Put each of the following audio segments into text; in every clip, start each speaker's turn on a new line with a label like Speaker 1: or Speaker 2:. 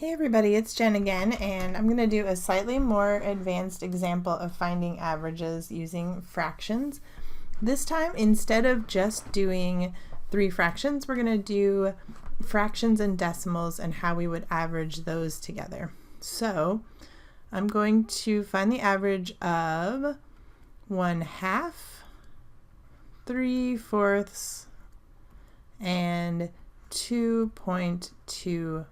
Speaker 1: Hey everybody, it's Jen again, and I'm going to do a slightly more advanced example of finding averages using fractions. This time, instead of just doing three fractions, we're going to do fractions and decimals and how we would average those together. So I'm going to find the average of 1/2, 3/4, and 2.25.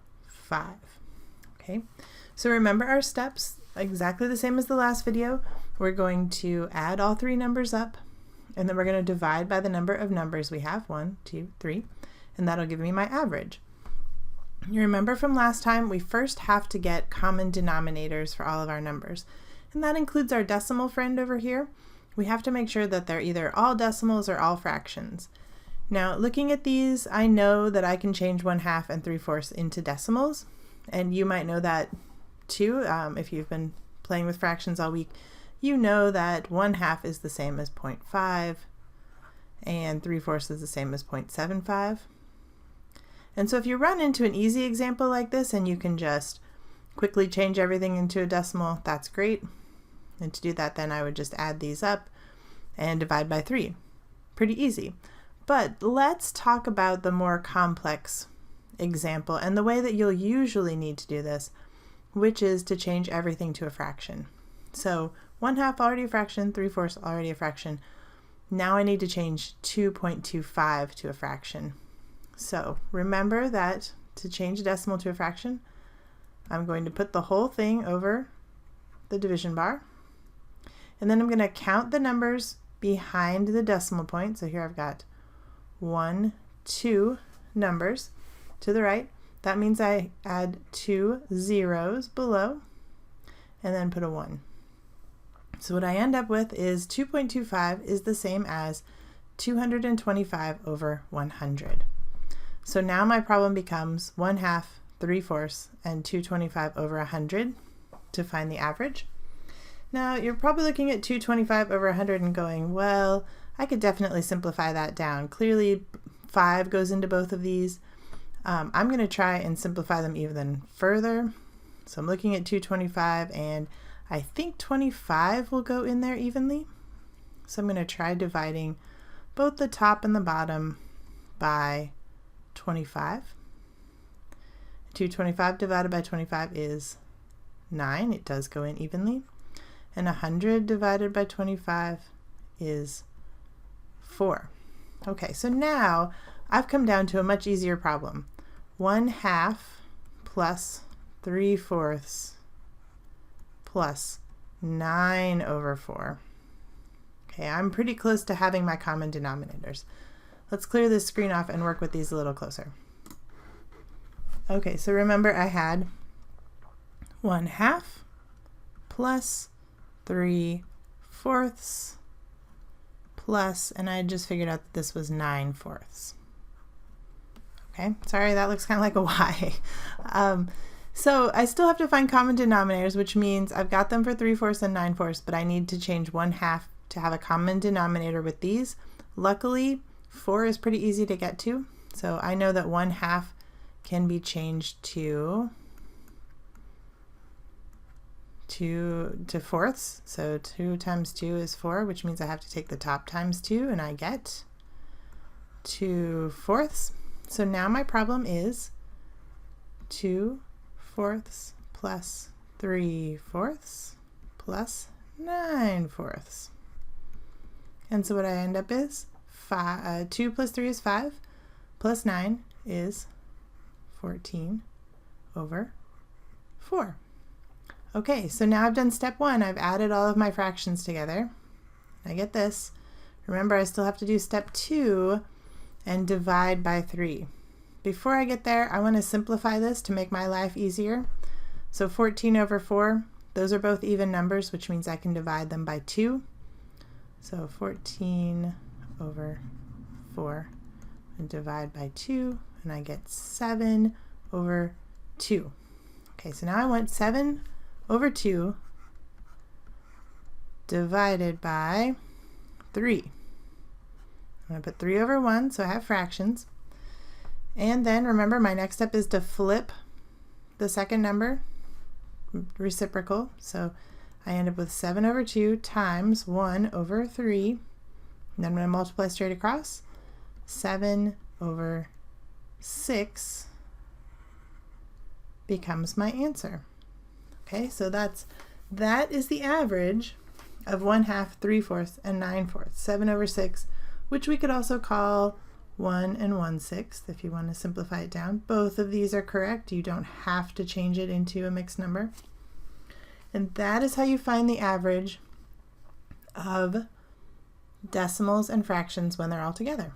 Speaker 1: Okay, so remember our steps, exactly the same as the last video. We're going to add all three numbers up, and then we're going to divide by the number of numbers we have, 1, 2, 3, and that'll give me my average. You remember from last time, we first have to get common denominators for all of our numbers, and that includes our decimal friend over here. We have to make sure that they're either all decimals or all fractions. Now, looking at these, I know that I can change 1/2 and 3/4 into decimals, and you might know that too. If you've been playing with fractions all week, you know that 1/2 is the same as 0.5 and 3/4 is the same as 0.75. And so if you run into an easy example like this and you can just quickly change everything into a decimal, that's great. And to do that, then I would just add these up and divide by 3. Pretty easy. But let's talk about the more complex example and the way that you'll usually need to do this, which is to change everything to a fraction. So 1/2 already a fraction, 3/4 already a fraction. Now I need to change 2.25 to a fraction. So remember that to change a decimal to a fraction, I'm going to put the whole thing over the division bar, and then I'm going to count the numbers behind the decimal point. So here I've got 1, 2 numbers to the right. That means I add 2 zeros below and then put a 1. So what I end up with is 2.25 is the same as 225 over 100. So now my problem becomes 1/2, 3/4, and 225 over 100 to find the average. Now you're probably looking at 225 over 100 and going, well, I could definitely simplify that down. Clearly 5 goes into both of these. I'm going to try and simplify them even further. So I'm looking at 225, and I think 25 will go in there evenly. So I'm going to try dividing both the top and the bottom by 25. 225 divided by 25 is 9. It does go in evenly. And 100 divided by 25 is 4. Okay, so now I've come down to a much easier problem. 1/2 plus 3/4 plus 9 over 4. Okay, I'm pretty close to having my common denominators. Let's clear this screen off and work with these a little closer. Okay, so remember I had 1/2 plus 3/4 plus, and I just figured out that this was 9/4. Okay, sorry, that looks kind of like a Y. So I still have to find common denominators, which means I've got them for 3/4 and 9/4, but I need to change 1/2 to have a common denominator with these. Luckily, 4 is pretty easy to get to, so I know that 1/2 can be changed to fourths. So 2 times 2 is 4, which means I have to take the top times 2, and I get 2/4. So now my problem is 2/4 plus 3/4 plus 9/4. And so what I end up is 2 plus 3 is 5, plus 9 is 14 over 4. Okay, so now I've done step 1. I've added all of my fractions together. I get this. Remember, I still have to do step 2 and divide by 3. Before I get there, I want to simplify this to make my life easier. So 14 over 4, those are both even numbers, which means I can divide them by 2. So 14 over 4 and divide by 2, and I get 7 over 2. Okay, so now I want 7 over 2 divided by 3. I'm going to put 3 over 1, so I have fractions. And then remember, my next step is to flip the second number, reciprocal, so I end up with 7 over 2 times 1 over 3. And then I'm going to multiply straight across. 7 over 6 becomes my answer. Okay, so that is the average of 1/2, 3/4, and 9/4. 7 over 6, which we could also call 1 and 1/6 if you want to simplify it down. Both of these are correct. You don't have to change it into a mixed number. And that is how you find the average of decimals and fractions when they're all together.